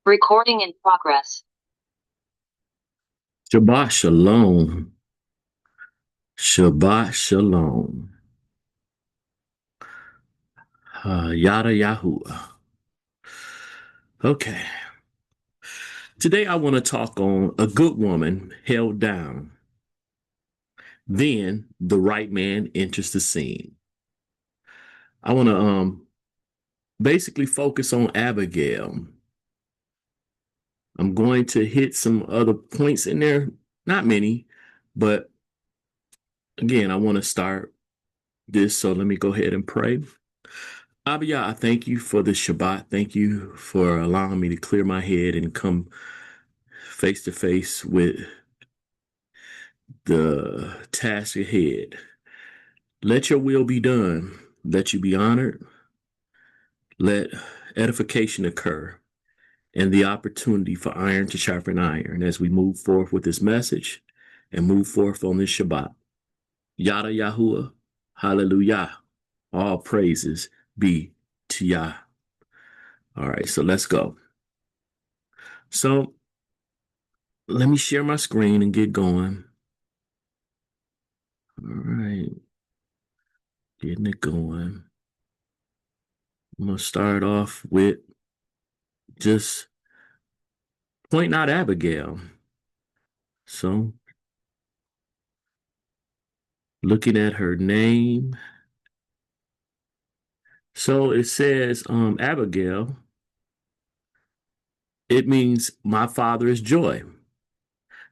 Recording in progress. Shabbat Shalom. Shabbat Shalom. Yada Yahuwah. Okay. Today I want to talk on a good woman held down. Then the right man enters the scene. I want to basically focus on Abigail. I'm going to hit some other points in there, not many, but again, I want to start this. So let me go ahead and pray. Abiyah, I thank you for the Shabbat. Thank you for allowing me to clear my head and come face to face with the task ahead. Let your will be done. Let you be honored. Let edification occur and the opportunity for iron to sharpen iron as we move forth with this message and move forth on this Shabbat. Yada Yahuwah. Hallelujah. All praises be to Yah. All right, so let's go. So let me share my screen and get going. All right. Getting it going. I'm going to start off with just pointing out Abigail. So, looking at her name. So it says Abigail. It means my father is joy.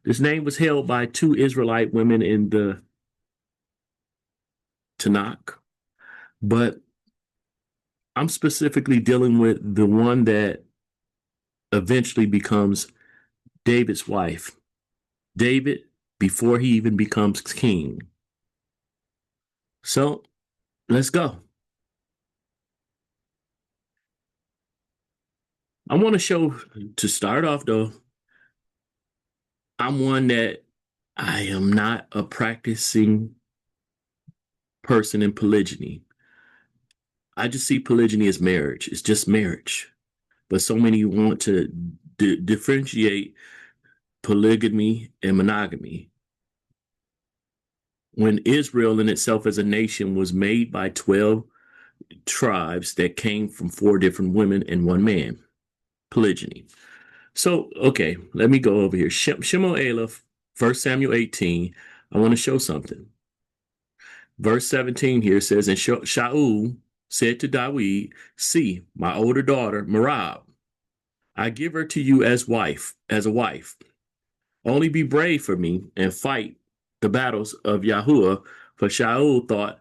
This name was held by two Israelite women in the Tanakh, but I'm specifically dealing with the one that eventually becomes David's wife. David, before he even becomes king. So let's go. I want to show, to start off though, I'm one that I am not a practicing person in polygyny. I just see polygyny as marriage. It's just marriage. But so many want to differentiate polygamy and monogamy. When Israel in itself as a nation was made by 12 tribes that came from 4 different women and 1 man, polygyny. So, okay, let me go over here. Shemot Aleph, 1 Samuel 18. I want to show something. Verse 17 here says, and Shaul said to Dawid, see, my older daughter, Merab, I give her to you as a wife. Only be brave for me and fight the battles of Yahuwah. For Shaul thought,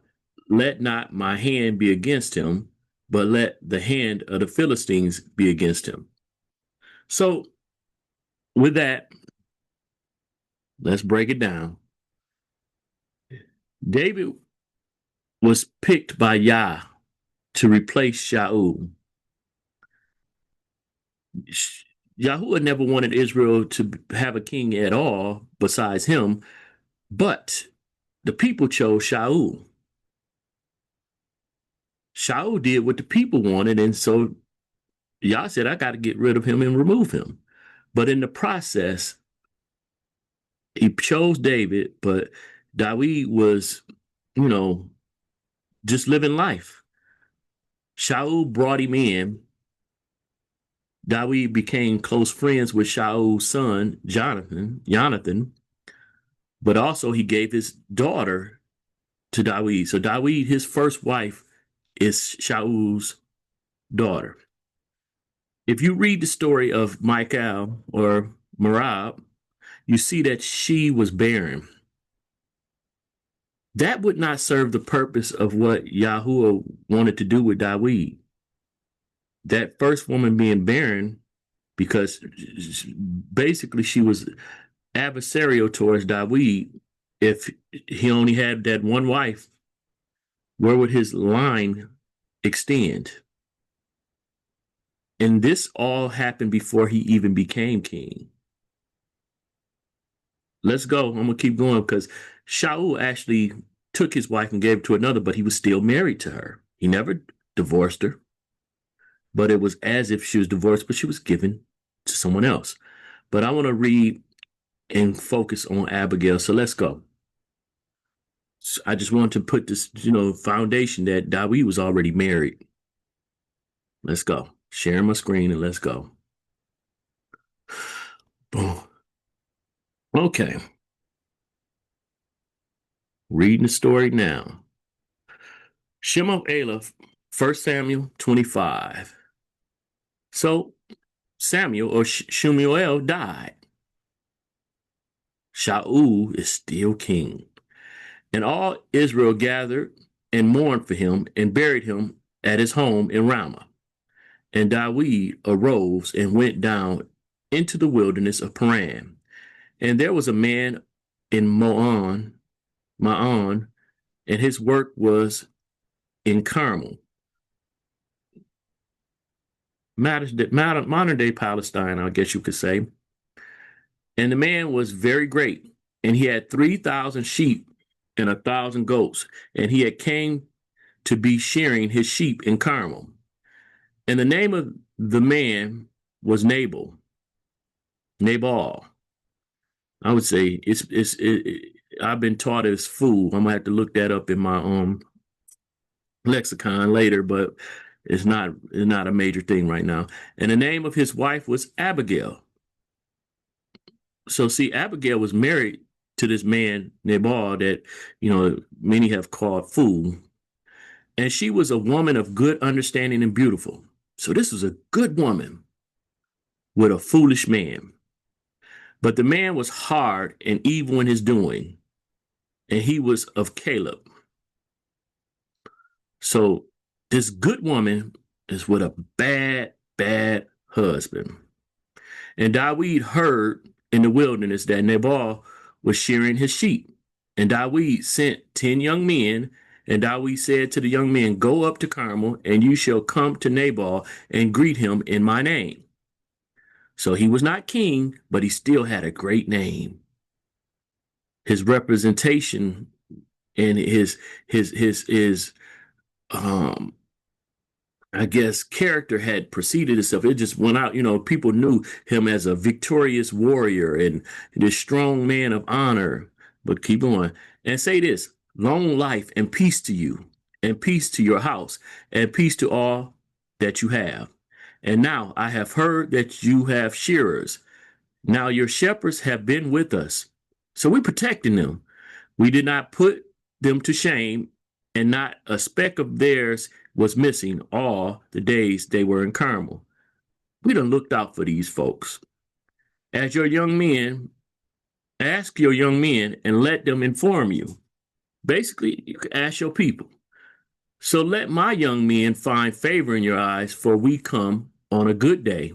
let not my hand be against him, but let the hand of the Philistines be against him. So with that, let's break it down. David was picked by Yah to replace Shaul. Yahuwah never wanted Israel to have a king at all besides him, but the people chose Shaul. Shaul did what the people wanted, and so Yah said, I got to get rid of him and remove him. But in the process, he chose David, but David was, just living life. Shaul brought him in. David became close friends with Shaul's son, Jonathan, but also he gave his daughter to David. So David, his first wife, is Shaul's daughter. If you read the story of Michal or Merab, you see that she was barren. That would not serve the purpose of what Yahuwah wanted to do with David. That first woman being barren, because basically she was adversarial towards David. If he only had that one wife, where would his line extend? And this all happened before he even became king. Let's go. I'm going to keep going because Shaul actually took his wife and gave it to another, but he was still married to her. He never divorced her, but it was as if she was divorced, but she was given to someone else. But I want to read and focus on Abigail. So let's go. So I just want to put this, foundation that Dawid was already married. Let's go. Share my screen and let's go. Boom. Okay. Reading the story now. Shem of Aleph, 1 Samuel 25. So Samuel or Shemuel died. Shaul is still king. And all Israel gathered and mourned for him and buried him at his home in Ramah. And Dawid arose and went down into the wilderness of Paran. And there was a man in Ma'on, and his work was in Carmel, modern day Palestine, I guess you could say. And the man was very great, and he had 3,000 sheep and 1,000 goats, and he had came to be shearing his sheep in Carmel. And the name of the man was Nabal. I would say I've been taught as fool. I'm gonna have to look that up in my lexicon later, but it's not a major thing right now. And the name of his wife was Abigail. So see, Abigail was married to this man Nabal that many have called fool, and she was a woman of good understanding and beautiful. So this was a good woman with a foolish man. But the man was hard and evil in his doing, and he was of Caleb. So this good woman is with a bad husband. And Dawid heard in the wilderness that Nabal was shearing his sheep. And Dawid sent 10 young men, and Dawid said to the young men, "Go up to Carmel, and you shall come to Nabal and greet him in my name." So he was not king, but he still had a great name. His representation and his I guess character had preceded itself. It just went out, people knew him as a victorious warrior and this strong man of honor. But keep going and say this: long life and peace to you, and peace to your house, and peace to all that you have. And now I have heard that you have shearers. Now your shepherds have been with us. So we're protecting them. We did not put them to shame, and not a speck of theirs was missing all the days they were in Carmel. We done looked out for these folks. As your young men, ask your young men and let them inform you. Basically, you can ask your people. So let my young men find favor in your eyes, for we come on a good day.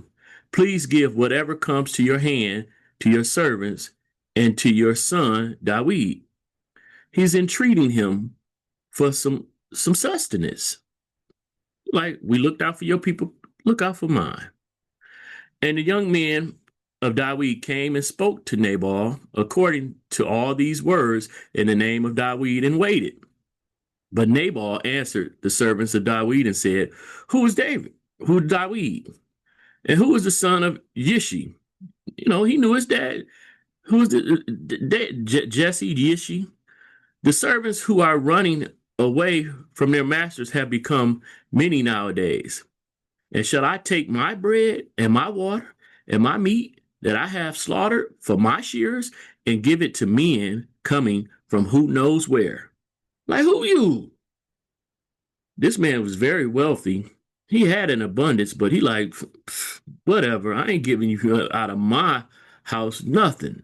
Please give whatever comes to your hand to your servants and to your son Dawid. He's entreating him for some sustenance. Like, we looked out for your people, look out for mine. And the young men of Dawid came and spoke to Nabal according to all these words in the name of Dawid and waited. But Nabal answered the servants of Dawid and said, "Who is David? Who is Dawid? And who is the son of Yishi?" He knew his dad. Who is Jesse Yishi? The servants who are running away from their masters have become many nowadays. And shall I take my bread and my water and my meat that I have slaughtered for my shearers and give it to men coming from who knows where? Like, who you? This man was very wealthy. He had an abundance, but he like, whatever. I ain't giving you out of my house nothing.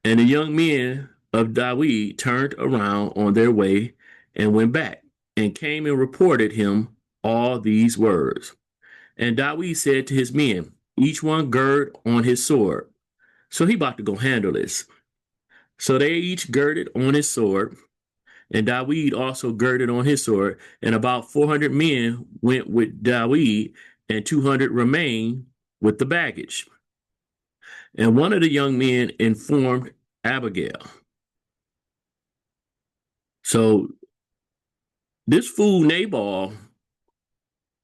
And the young men of Dawid turned around on their way and went back and came and reported him all these words. And Dawid said to his men, each one gird on his sword. So he about to go handle this. So they each girded on his sword, and Dawid also girded on his sword. And about 400 men went with Dawid, and 200 remained with the baggage. And one of the young men informed Abigail. So this fool Nabal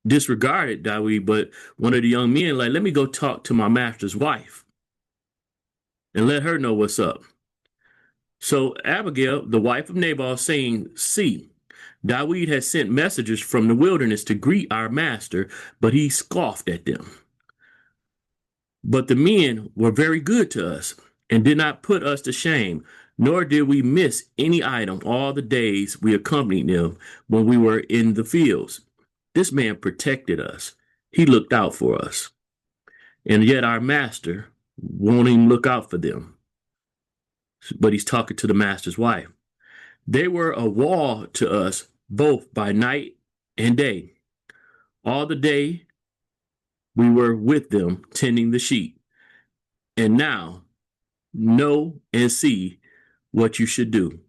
disregarded Dawid, but one of the young men, like, let me go talk to my master's wife and let her know what's up. So Abigail, the wife of Nabal, saying, see, Dawid has sent messengers from the wilderness to greet our master, but he scoffed at them. But the men were very good to us and did not put us to shame, nor did we miss any item all the days we accompanied them when we were in the fields. This man protected us. He looked out for us. And yet our master won't even look out for them. But he's talking to the master's wife. They were a wall to us both by night and day. All the day we were with them tending the sheep. And now know and see what you should do.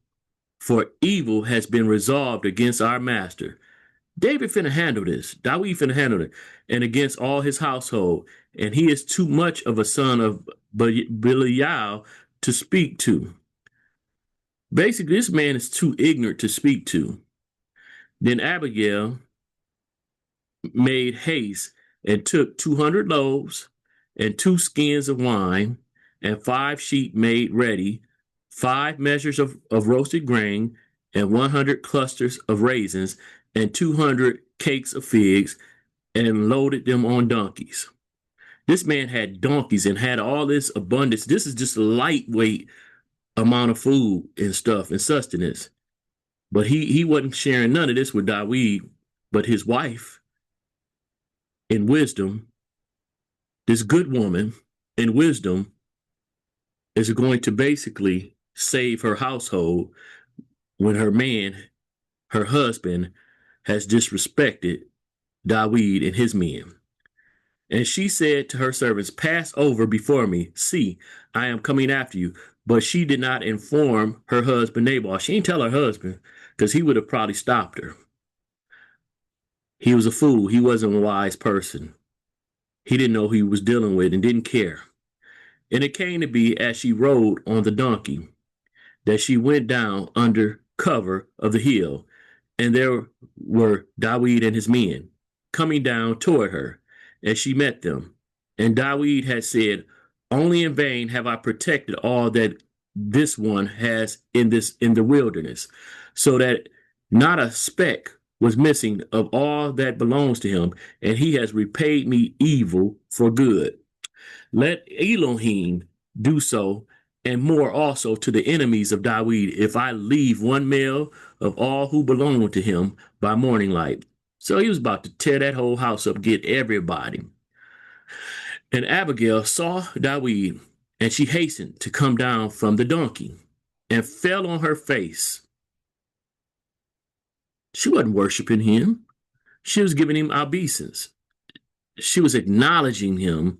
For evil has been resolved against our master. David finna handle this. Dawid finna handle it. And against all his household. And he is too much of a son of Belial to speak to. Basically, this man is too ignorant to speak to. Then Abigail made haste and took 200 loaves and 2 skins of wine and 5 sheep made ready, 5 measures of roasted grain and 100 clusters of raisins and 200 cakes of figs, and loaded them on donkeys. This man had donkeys and had all this abundance. This is just a lightweight amount of food and stuff and sustenance. But he wasn't sharing none of this with Dawid, but his wife, in wisdom, this good woman in wisdom, is going to basically save her household when her man, her husband, has disrespected Dawid and his men. And she said to her servants, pass over before me. See, I am coming after you. But she did not inform her husband Nabal. She didn't tell her husband, because he would have probably stopped her. He was a fool. He wasn't a wise person. He didn't know who he was dealing with and didn't care. And it came to be, as she rode on the donkey, that she went down under cover of the hill, and there were Dawid and his men coming down toward her, and she met them. And Dawid had said, only in vain have I protected all that this one has in the wilderness, so that not a speck was missing of all that belongs to him, and he has repaid me evil for good. Let Elohim do so, and more also to the enemies of Dawid, if I leave one male of all who belong to him by morning light. So he was about to tear that whole house up, get everybody. And Abigail saw Dawid, and she hastened to come down from the donkey and fell on her face. She wasn't worshiping him. She was giving him obeisance. She was acknowledging him.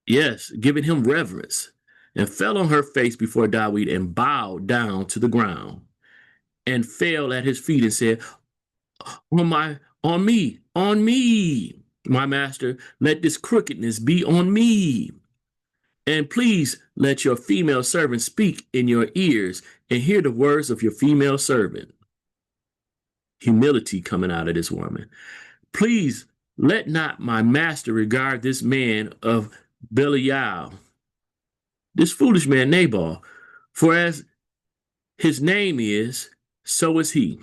Yes, giving him reverence, and fell on her face before Dawid and bowed down to the ground and fell at his feet and said, on me, my master, let this crookedness be on me. And please let your female servant speak in your ears and hear the words of your female servant. Humility coming out of this woman. Please let not my master regard this man of Belial, this foolish man Nabal, for as his name is, so is he.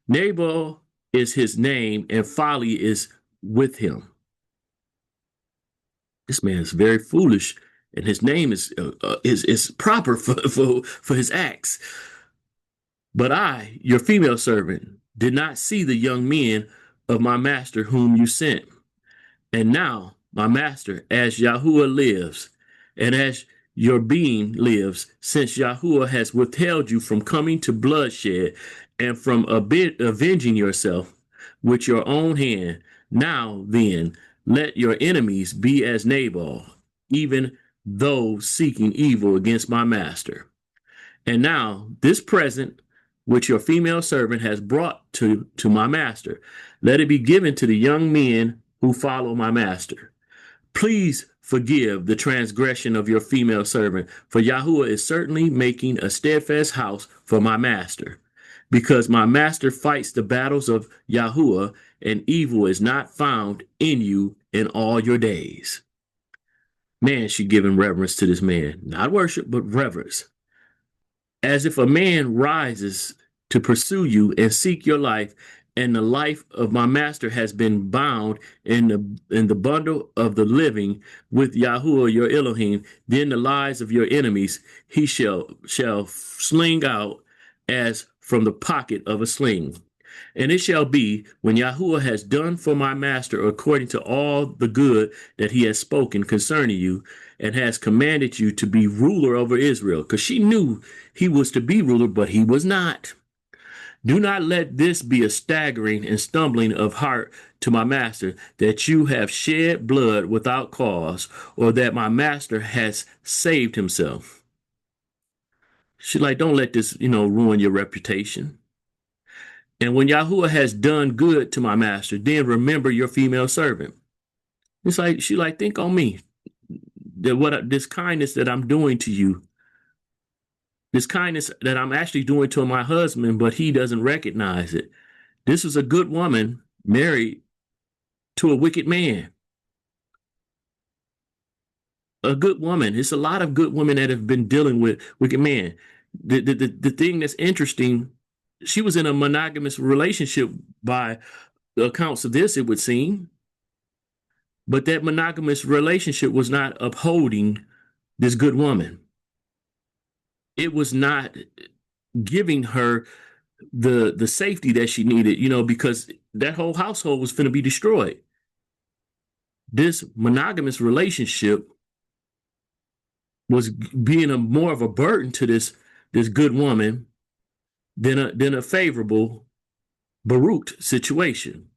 Nabal is his name, and folly is with him. This man is very foolish, and his name is proper for his acts. But I, your female servant, did not see the young men of my master whom you sent. And now, my master, as Yahuwah lives, and as your being lives, since Yahuwah has withheld you from coming to bloodshed and from avenging yourself with your own hand, now then, let your enemies be as Nabal, even those seeking evil against my master. And now, this present which your female servant has brought to my master, let it be given to the young men who follow my master. Please forgive the transgression of your female servant, for Yahuwah is certainly making a steadfast house for my master, because my master fights the battles of Yahuwah, and evil is not found in you in all your days. Man, she giving reverence to this man, not worship, but reverence. As if a man rises to pursue you and seek your life, and the life of my master has been bound in the bundle of the living with Yahuwah your Elohim, then the lives of your enemies he shall sling out as from the pocket of a sling. And it shall be when Yahuwah has done for my master according to all the good that he has spoken concerning you, and has commanded you to be ruler over Israel. Because she knew he was to be ruler, but he was not. Do not let this be a staggering and stumbling of heart to my master, that you have shed blood without cause, or that my master has saved himself. She's like, don't let this, ruin your reputation. And when Yahuwah has done good to my master, then remember your female servant. It's like, she like, think on me. That this kindness that I'm doing to you, this kindness that I'm actually doing to my husband, but he doesn't recognize it. This is a good woman married to a wicked man. A good woman. It's a lot of good women that have been dealing with wicked men. The thing that's interesting, she was in a monogamous relationship by the accounts of this, it would seem. But that monogamous relationship was not upholding this good woman. It was not giving her the safety that she needed, because that whole household was going to be destroyed. This monogamous relationship was being more of a burden to this good woman than a favorable Baruch situation.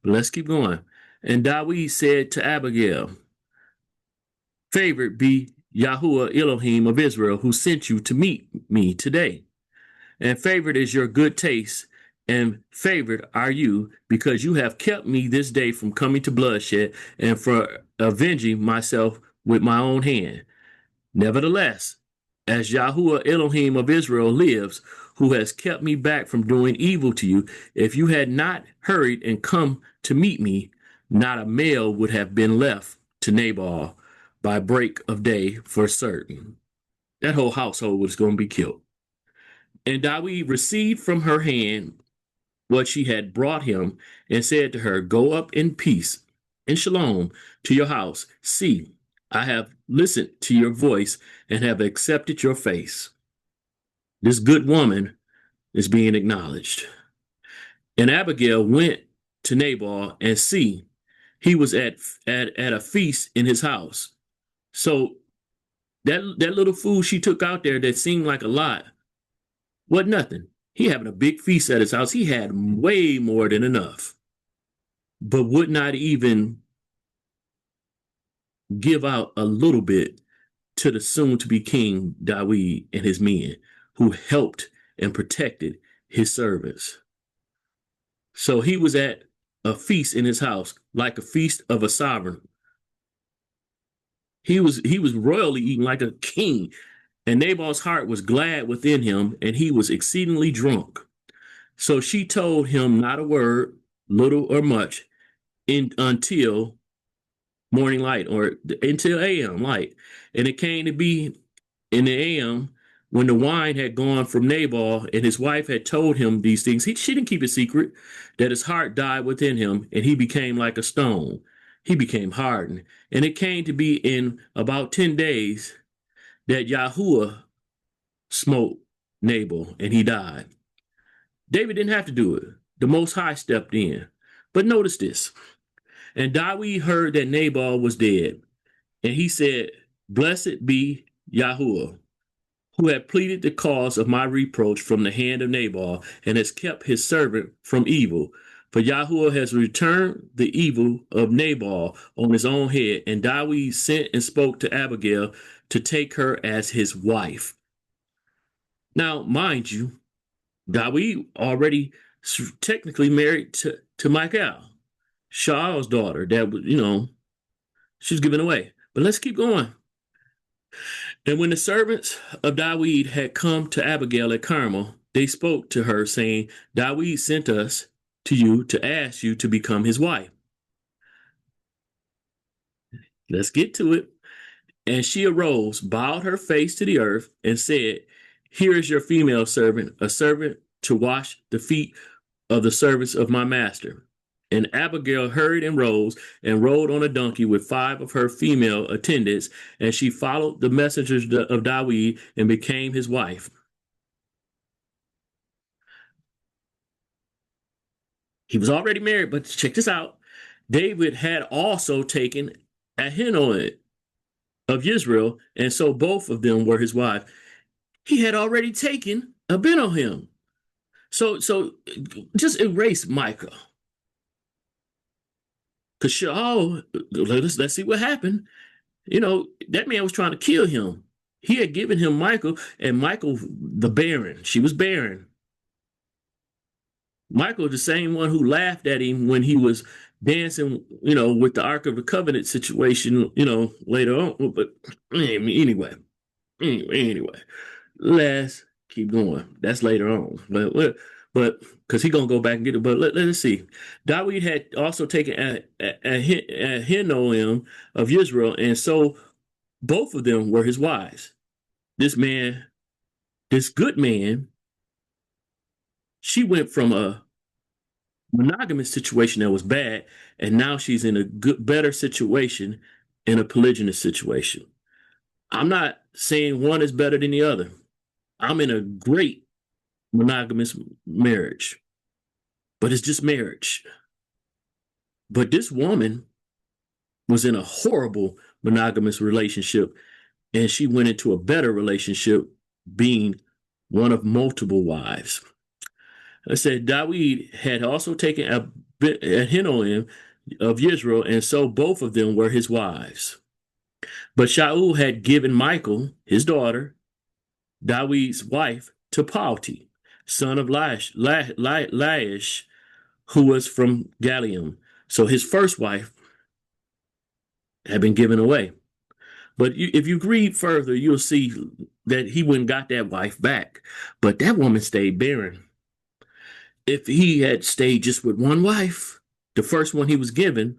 But let's keep going. And Dawid said to Abigail, favored be Yahuwah Elohim of Israel, who sent you to meet me today. And favored is your good taste, and favored are you, because you have kept me this day from coming to bloodshed, and for avenging myself with my own hand. Nevertheless, as Yahuwah Elohim of Israel lives, who has kept me back from doing evil to you, if you had not hurried and come to meet me, not a male would have been left to Nabal by break of day for certain. That whole household was going to be killed. And Dawid received from her hand what she had brought him, and said to her, go up in peace, in shalom, to your house. See, I have listened to your voice and have accepted your face. This good woman is being acknowledged. And Abigail went to Nabal, and see, he was at a feast in his house. So that little food she took out there that seemed like a lot, what nothing. He having a big feast at his house. He had way more than enough, but would not even give out a little bit to the soon-to-be king Dawid and his men, who helped and protected his servants. So he was at a feast in his house, like a feast of a sovereign. He was royally eating like a king. And Nabal's heart was glad within him, and he was exceedingly drunk. So she told him not a word, little or much, until morning light, or until a.m. light. And it came to be in the a.m. when the wine had gone from Nabal, and his wife had told him these things. She didn't keep it secret, that his heart died within him, and he became like a stone. He became hardened. And it came to be in about 10 days that Yahuwah smote Nabal, and he died. David didn't have to do it. The Most High stepped in. But notice this. And Dawid heard that Nabal was dead, and he said, blessed be Yahuwah, who had pleaded the cause of my reproach from the hand of Nabal, and has kept his servant from evil. For Yahuwah has returned the evil of Nabal on his own head. And Dawid sent and spoke to Abigail to take her as his wife. Now, mind you, Dawid already technically married to Michal, Shaul's daughter, that was, she was given away. But let's keep going. And when the servants of Dawid had come to Abigail at Carmel, they spoke to her, saying, Dawid sent us to you to ask you to become his wife. Let's get to it. And she arose, bowed her face to the earth, and said, here is your female servant, a servant to wash the feet of the servants of my master. And Abigail hurried and rose and rode on a donkey with 5 of her female attendants, and she followed the messengers of David and became his wife. He was already married, but check this out. David had also taken Ahinoam of Israel, and so both of them were his wife. He had already taken Abinoam. So just erase Micah. Because let's see what happened. You know, that man was trying to kill him. He had given him Michael, and Michael, the barren, she was barren. Michael, the same one who laughed at him when he was dancing, with the Ark of the Covenant situation, later on. But anyway, let's keep going. That's later on. But because he's going to go back and get it. But let's see. David had also taken Ahinoam of Israel, and so both of them were his wives. This good man, she went from a monogamous situation that was bad, and now she's in a better situation in a polygynous situation. I'm not saying one is better than the other. I'm in a great monogamous marriage, but it's just marriage. But this woman was in a horrible monogamous relationship, and she went into a better relationship being one of multiple wives. I said David had also taken Ahinoam of Israel, and so both of them were his wives. But Shaul had given Michal, his daughter, David's wife, to Palti, son of Laish, who was from Galium. So his first wife had been given away. But if you read further, you'll see that he went and got that wife back. But that woman stayed barren. If he had stayed just with one wife, the first one he was given,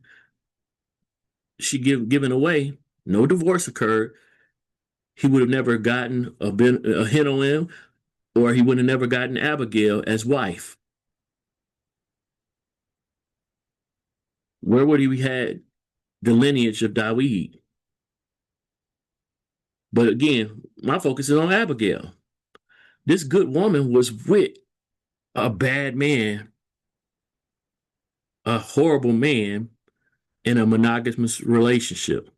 given away, no divorce occurred, he would have never gotten Ahinoam, or he would have never gotten Abigail as wife. Where would he had the lineage of David? But again, my focus is on Abigail. This good woman was with a bad man, a horrible man in a monogamous relationship.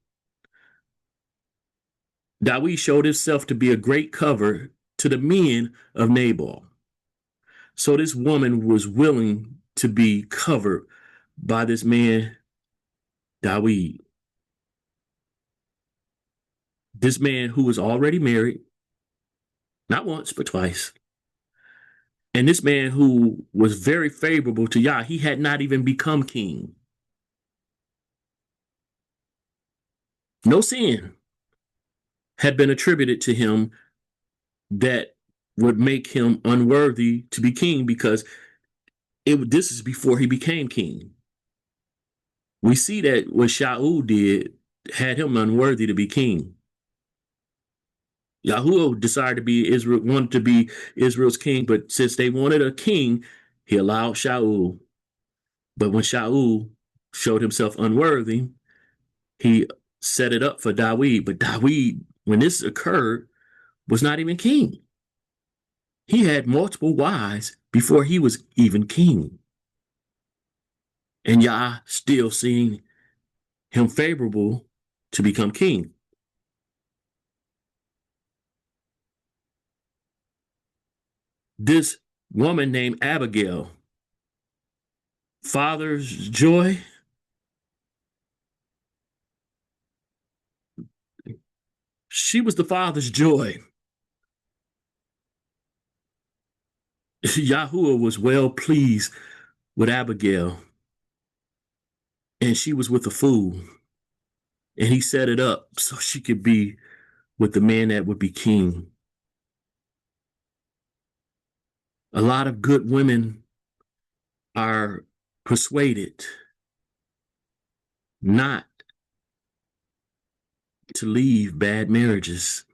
David showed himself to be a great cover to the men of Nabal. So this woman was willing to be covered by this man, David. This man who was already married, not once, but twice. And this man who was very favorable to Yah, he had not even become king. No sin had been attributed to him that would make him unworthy to be king, because this is before he became king. We see that what Shaul did had him unworthy to be king. Yahuwah decided to be Israel, wanted to be Israel's king, but since they wanted a king, he allowed Shaul. But when Shaul showed himself unworthy, he set it up for David. But David, when this occurred, was not even king. He had multiple wives before he was even king. And Yah still seeing him favorable to become king. This woman named Abigail, father's joy, she was the father's joy. Yahuwah was well pleased with Abigail, and she was with a fool. And he set it up so she could be with the man that would be king. A lot of good women are persuaded not to leave bad marriages,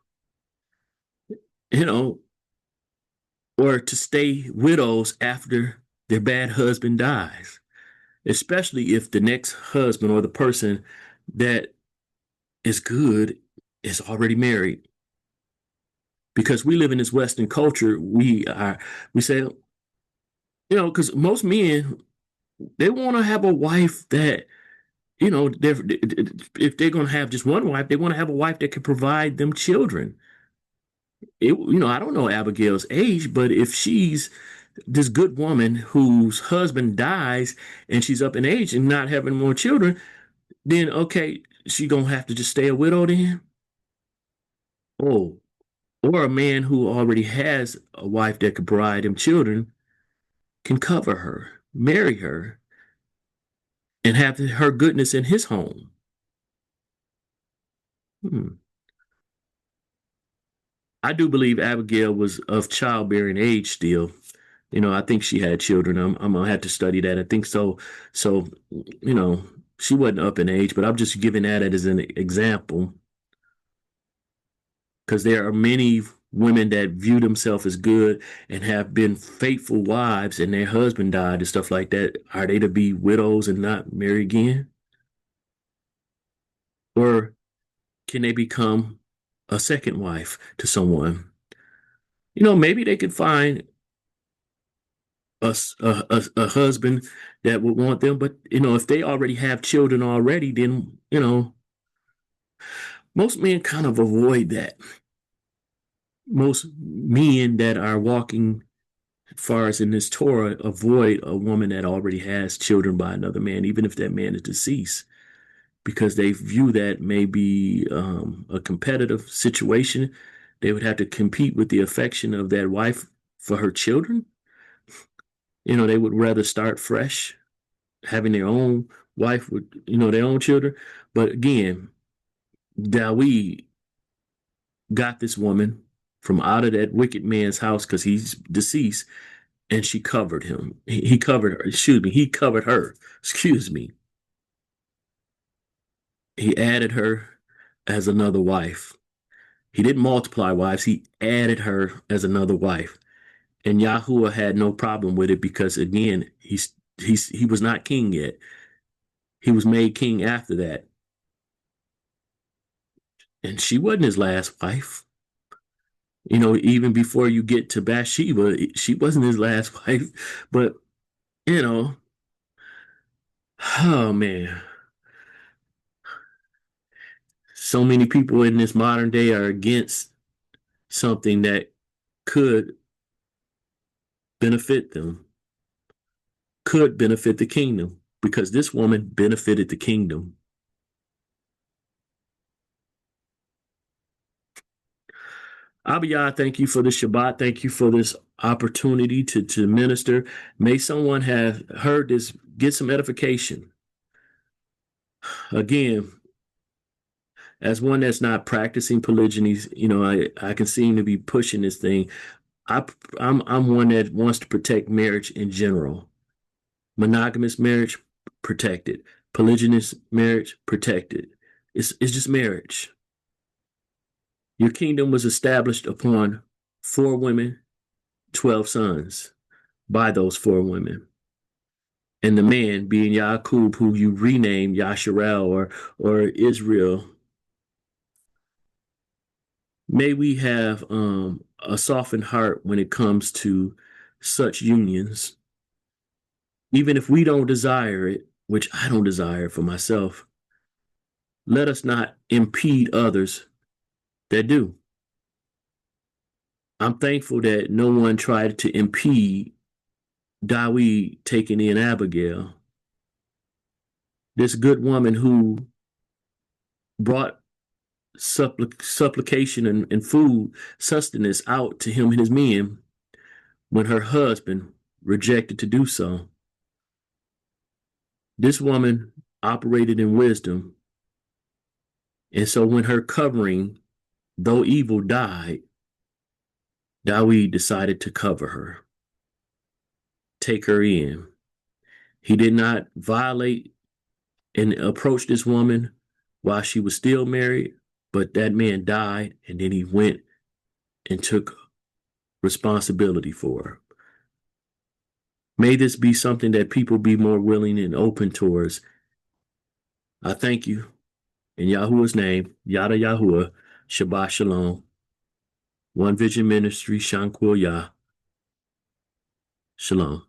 you know, or to stay widows after their bad husband dies, especially if the next husband or the person that is good is already married. Because we live in this Western culture, we say, because most men, they want to have a wife that, if they're going to have just one wife, they want to have a wife that can provide them children. I don't know Abigail's age, but if she's this good woman whose husband dies and she's up in age and not having more children, then okay, she gonna have to just stay a widow then? Oh, or a man who already has a wife that could provide him children can cover her, marry her, and have her goodness in his home. Hmm. I do believe Abigail was of childbearing age still. I think she had children. I'm gonna have to study that. I think so. So, she wasn't up in age, but I'm just giving that as an example because there are many women that view themselves as good and have been faithful wives and their husband died and stuff like that. Are they to be widows and not marry again? Or can they become a second wife to someone? Maybe they could find a husband that would want them. But if they already have children already, then most men kind of avoid that. Most men that are walking as far as in this Torah avoid a woman that already has children by another man, even if that man is deceased, because they view that maybe a competitive situation. They would have to compete with the affection of that wife for her children. They would rather start fresh having their own wife with their own children. But again, Dawid got this woman from out of that wicked man's house because he's deceased, and she covered him. He covered her. Excuse me. He covered her. Excuse me. He added her as another wife. He didn't multiply wives. He added her as another wife. And Yahuwah had no problem with it because again, he was not king yet. He was made king after that. And she wasn't his last wife. Even before you get to Bathsheba, she wasn't his last wife. But, you know, oh man, so many people in this modern day are against something that could benefit them, could benefit the kingdom, because this woman benefited the kingdom. Abiyah, thank you for the Shabbat. Thank you for this opportunity to minister. May someone have heard this, get some edification. Again, as one that's not practicing polygyny, I can seem to be pushing this thing. I'm one that wants to protect marriage in general. Monogamous marriage, protected. Polygynous marriage, protected. It's just marriage. Your kingdom was established upon 4 women, 12 sons by those 4 women. And the man being Yaqub, who you renamed Yasharel or Israel. May we have a softened heart when it comes to such unions. Even if we don't desire it, which I don't desire for myself, let us not impede others that do. I'm thankful that no one tried to impede Dawid taking in Abigail, this good woman who brought supplication and food sustenance out to him and his men when her husband rejected to do so. This woman operated in wisdom. And so when her covering, though evil, died, Dawid decided to cover her, take her in. He did not violate and approach this woman while she was still married, but that man died, and then he went and took responsibility for her. May this be something that people be more willing and open towards. I thank you. In Yahuwah's name, Yada Yahuwah, Shabbat Shalom. One Vision Ministry, Shankwil Yah. Shalom.